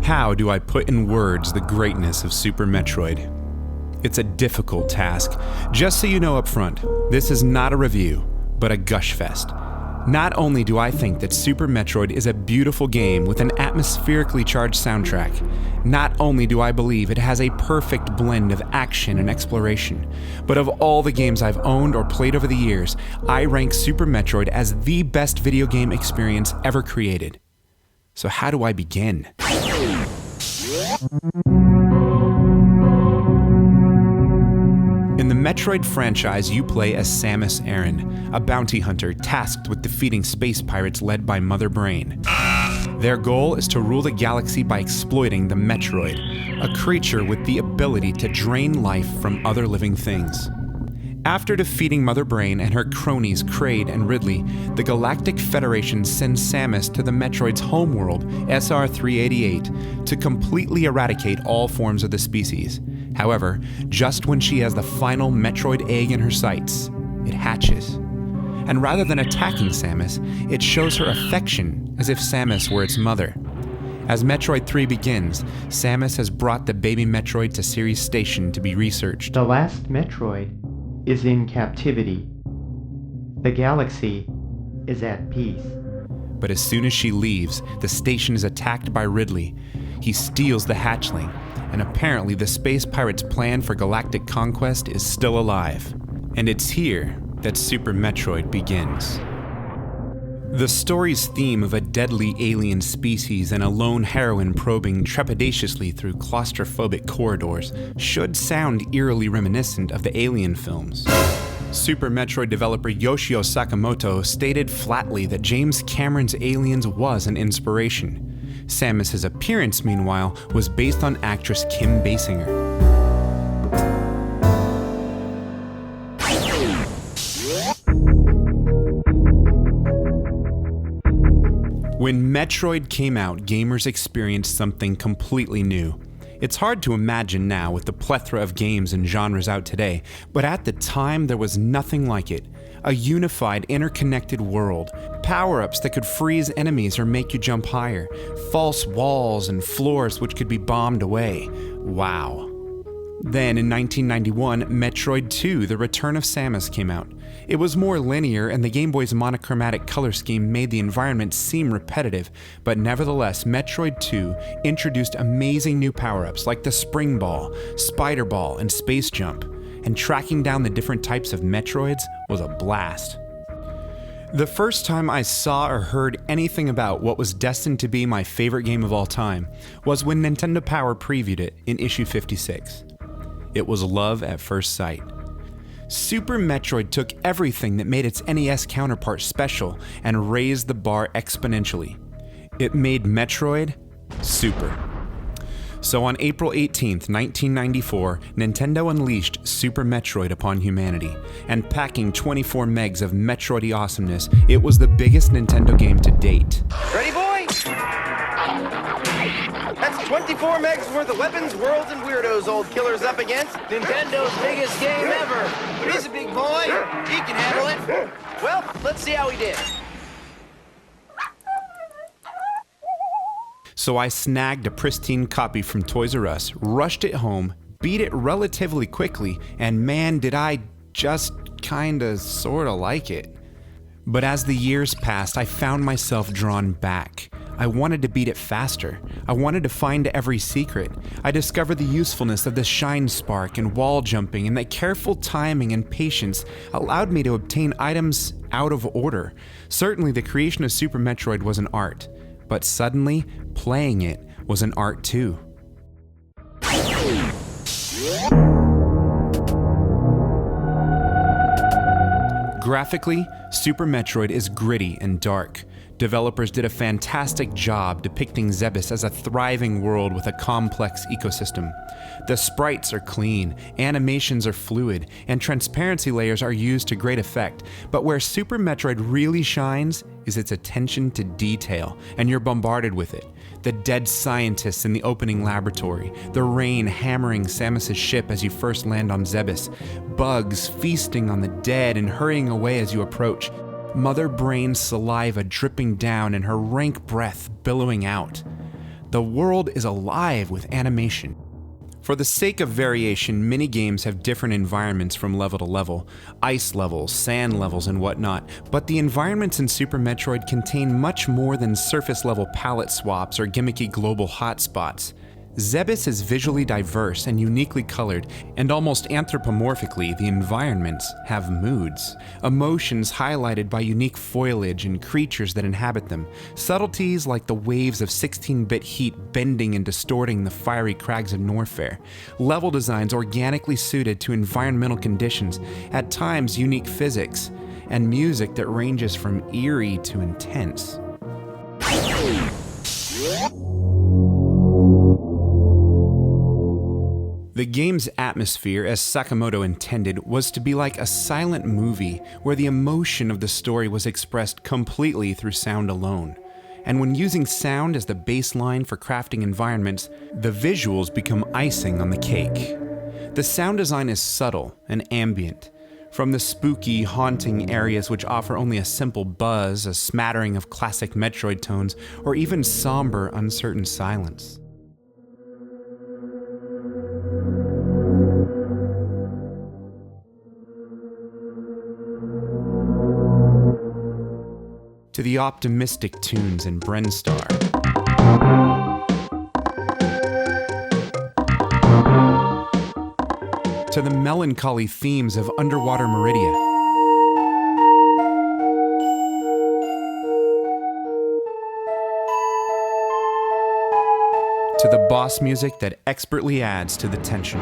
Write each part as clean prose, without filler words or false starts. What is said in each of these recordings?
How do I put in words the greatness of Super Metroid? It's a difficult task. Just so you know up front, this is not a review, but a gush fest. Not only do I think that Super Metroid is a beautiful game with an atmospherically charged soundtrack, not only do I believe it has a perfect blend of action and exploration, but of all the games I've owned or played over the years, I rank Super Metroid as the best video game experience ever created. So how do I begin? In the Metroid franchise, you play as Samus Aran, a bounty hunter tasked with defeating space pirates led by Mother Brain. Their goal is to rule the galaxy by exploiting the Metroid, a creature with the ability to drain life from other living things. After defeating Mother Brain and her cronies Kraid and Ridley, the Galactic Federation sends Samus to the Metroid's homeworld, SR-388, to completely eradicate all forms of the species. However, just when she has the final Metroid egg in her sights, it hatches. And rather than attacking Samus, it shows her affection as if Samus were its mother. As Metroid 3 begins, Samus has brought the baby Metroid to Ceres Station to be researched. The last Metroid is in captivity. The galaxy is at peace. But as soon as she leaves, the station is attacked by Ridley. He steals the hatchling, and apparently the space pirates' plan for galactic conquest is still alive. And it's here that Super Metroid begins. The story's theme of a deadly alien species and a lone heroine probing trepidatiously through claustrophobic corridors should sound eerily reminiscent of the Alien films. Super Metroid developer Yoshio Sakamoto stated flatly that James Cameron's Aliens was an inspiration. Samus's appearance, meanwhile, was based on actress Kim Basinger. When Metroid came out, gamers experienced something completely new. It's hard to imagine now with the plethora of games and genres out today, but at the time there was nothing like it. A unified, interconnected world, power-ups that could freeze enemies or make you jump higher, false walls and floors which could be bombed away. Wow. Then in 1991, Metroid 2: The Return of Samus came out. It was more linear, and the Game Boy's monochromatic color scheme made the environment seem repetitive, but nevertheless, Metroid 2 introduced amazing new power-ups like the Spring Ball, Spider Ball, and Space Jump, and tracking down the different types of Metroids was a blast. The first time I saw or heard anything about what was destined to be my favorite game of all time was when Nintendo Power previewed it in issue 56. It was love at first sight. Super Metroid took everything that made its NES counterpart special and raised the bar exponentially. It made Metroid super. So on April 18th, 1994, Nintendo unleashed Super Metroid upon humanity, and packing 24 megs of Metroidy awesomeness, it was the biggest Nintendo game to date. Ready, boy? That's 24 megs worth of weapons, worlds, and weirdos old killer's up against. Nintendo's biggest game ever. He's a big boy. He can handle it. Well, let's see how he did. So I snagged a pristine copy from Toys R Us, rushed it home, beat it relatively quickly, and man, did I just kinda sorta like it. But as the years passed, I found myself drawn back. I wanted to beat it faster. I wanted to find every secret. I discovered the usefulness of the shine spark and wall jumping, and that careful timing and patience allowed me to obtain items out of order. Certainly the creation of Super Metroid was an art, but suddenly, playing it was an art too. Graphically, Super Metroid is gritty and dark. Developers did a fantastic job depicting Zebes as a thriving world with a complex ecosystem. The sprites are clean, animations are fluid, and transparency layers are used to great effect, but where Super Metroid really shines is its attention to detail, and you're bombarded with it. The dead scientists in the opening laboratory, the rain hammering Samus's ship as you first land on Zebes, bugs feasting on the dead and hurrying away as you approach, Mother Brain's saliva dripping down and her rank breath billowing out. the world is alive with animation. For the sake of variation, many games have different environments from level to level, ice levels, sand levels, and whatnot, but the environments in Super Metroid contain much more than surface-level palette swaps or gimmicky global hotspots. Zebes is visually diverse and uniquely colored, and almost anthropomorphically, the environments have moods. Emotions highlighted by unique foliage and creatures that inhabit them. Subtleties like the waves of 16-bit heat bending and distorting the fiery crags of Norfair. Level designs organically suited to environmental conditions, at times unique physics, and music that ranges from eerie to intense. The game's atmosphere, as Sakamoto intended, was to be like a silent movie where the emotion of the story was expressed completely through sound alone. And when using sound as the baseline for crafting environments, the visuals become icing on the cake. The sound design is subtle and ambient. From the spooky, haunting areas which offer only a simple buzz, a smattering of classic Metroid tones, or even somber, uncertain silence. To the optimistic tunes in Brenstar. To the melancholy themes of Underwater Meridia. To the boss music that expertly adds to the tension.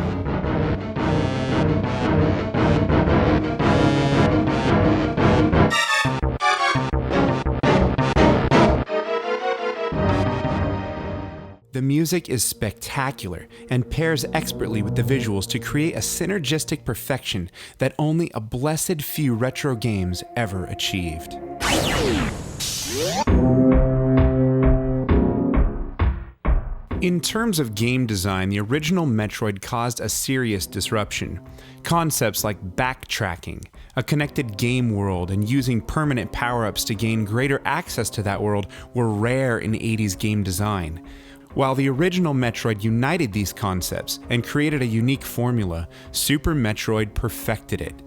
The music is spectacular and pairs expertly with the visuals to create a synergistic perfection that only a blessed few retro games ever achieved. In terms of game design, the original Metroid caused a serious disruption. Concepts like backtracking, a connected game world, and using permanent power-ups to gain greater access to that world were rare in 80s game design. While the original Metroid united these concepts and created a unique formula, Super Metroid perfected it.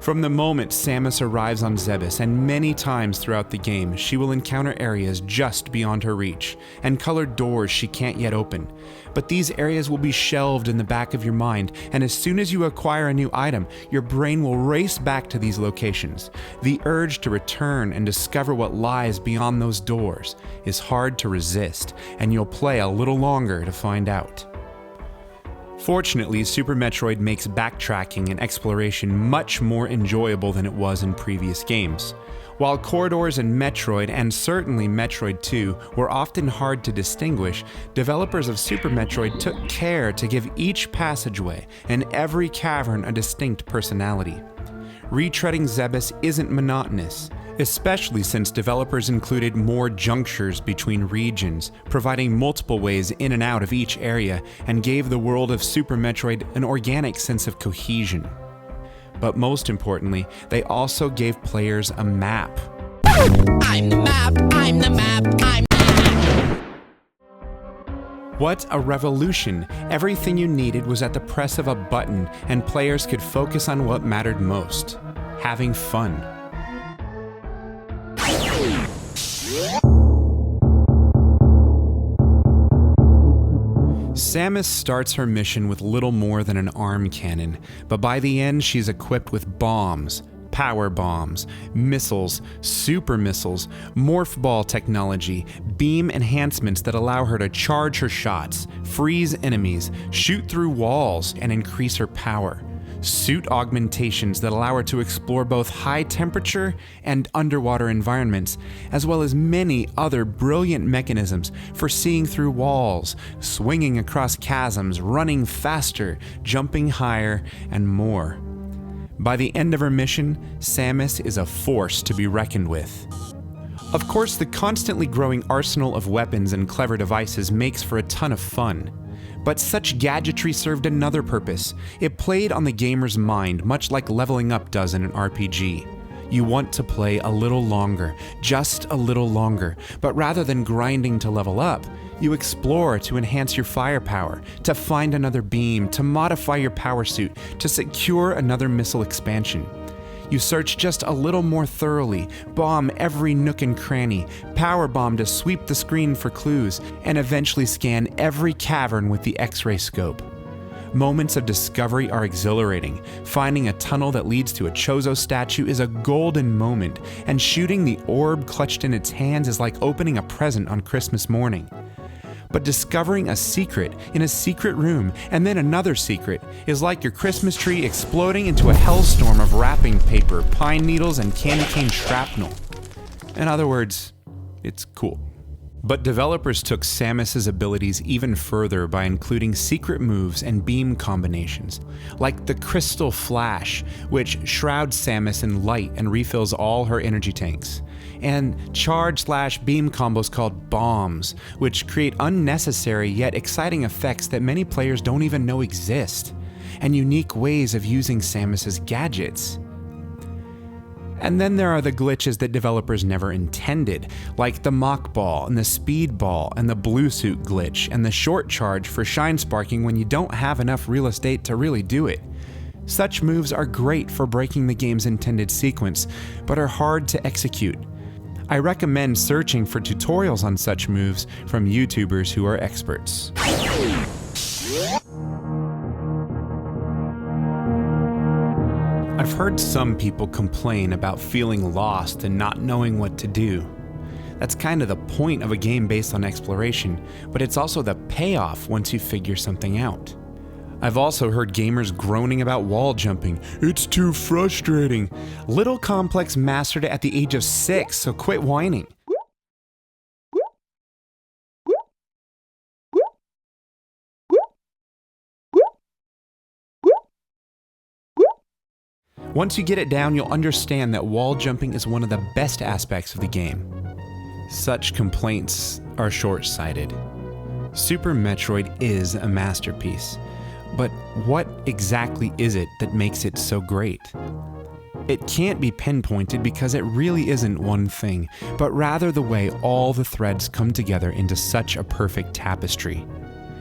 From the moment Samus arrives on Zebes, and many times throughout the game, she will encounter areas just beyond her reach, and colored doors she can't yet open. But these areas will be shelved in the back of your mind, and as soon as you acquire a new item, your brain will race back to these locations. The urge to return and discover what lies beyond those doors is hard to resist, and you'll play a little longer to find out. Fortunately, Super Metroid makes backtracking and exploration much more enjoyable than it was in previous games. While corridors in Metroid, and certainly Metroid 2, were often hard to distinguish, developers of Super Metroid took care to give each passageway and every cavern a distinct personality. Retreading Zebes isn't monotonous, especially since developers included more junctures between regions, providing multiple ways in and out of each area, and gave the world of Super Metroid an organic sense of cohesion. But most importantly, they also gave players a map. I'm the map, I'm the map, I'm the map. What a revolution! Everything you needed was at the press of a button, and players could focus on what mattered most: having fun. Samus starts her mission with little more than an arm cannon, but by the end she's equipped with bombs, power bombs, missiles, super missiles, morph ball technology, beam enhancements that allow her to charge her shots, freeze enemies, shoot through walls, and increase her power. Suit augmentations that allow her to explore both high temperature and underwater environments, as well as many other brilliant mechanisms for seeing through walls, swinging across chasms, running faster, jumping higher, and more. By the end of her mission, Samus is a force to be reckoned with. Of course, the constantly growing arsenal of weapons and clever devices makes for a ton of fun. But such gadgetry served another purpose. It played on the gamer's mind, much like leveling up does in an RPG. You want to play a little longer, just a little longer, but rather than grinding to level up, You explore to enhance your firepower, to find another beam, to modify your power suit, to secure another missile expansion. You search just a little more thoroughly, bomb every nook and cranny, power bomb to sweep the screen for clues, and eventually scan every cavern with the X-ray scope. Moments of discovery are exhilarating. Finding a tunnel that leads to a Chozo statue is a golden moment, and shooting the orb clutched in its hands is like opening a present on Christmas morning. But discovering a secret in a secret room and then another secret is like your Christmas tree exploding into a hellstorm of wrapping paper, pine needles, and candy cane shrapnel. In other words, it's cool. But developers took Samus's abilities even further by including secret moves and beam combinations, like the Crystal Flash, which shrouds Samus in light and refills all her energy tanks, and charge/beam combos called bombs, which create unnecessary yet exciting effects that many players don't even know exist, and unique ways of using Samus's gadgets. And then there are the glitches that developers never intended, like the Mach Ball and the Speed Ball and the Blue Suit glitch and the short charge for shine sparking when you don't have enough real estate to really do it. Such moves are great for breaking the game's intended sequence, but are hard to execute. I recommend searching for tutorials on such moves from YouTubers who are experts. I've heard some people complain about feeling lost and not knowing what to do. That's kind of the point of a game based on exploration, but it's also the payoff once you figure something out. I've also heard gamers groaning about wall jumping. It's too frustrating. NESComplex mastered it at the age of 6, so quit whining. Once you get it down, you'll understand that wall jumping is one of the best aspects of the game. Such complaints are short-sighted. Super Metroid is a masterpiece, but what exactly is it that makes it so great? It can't be pinpointed because it really isn't one thing, but rather the way all the threads come together into such a perfect tapestry.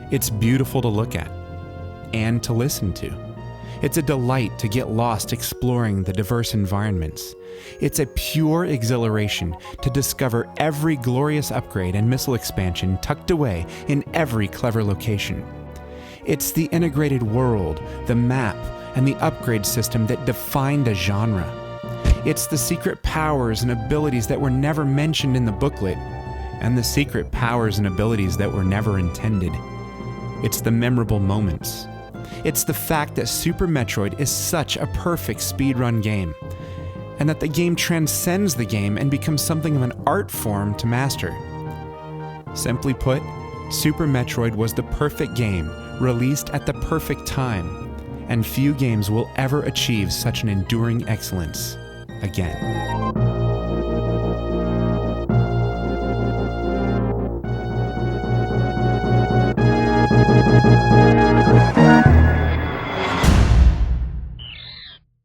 It's beautiful to look at and to listen to. It's a delight to get lost exploring the diverse environments. It's a pure exhilaration to discover every glorious upgrade and missile expansion tucked away in every clever location. It's the integrated world, the map, and the upgrade system that defined a genre. It's the secret powers and abilities that were never mentioned in the booklet, and the secret powers and abilities that were never intended. It's the memorable moments. It's the fact that Super Metroid is such a perfect speedrun game, and that the game transcends the game and becomes something of an art form to master. Simply put, Super Metroid was the perfect game, released at the perfect time, and few games will ever achieve such an enduring excellence again.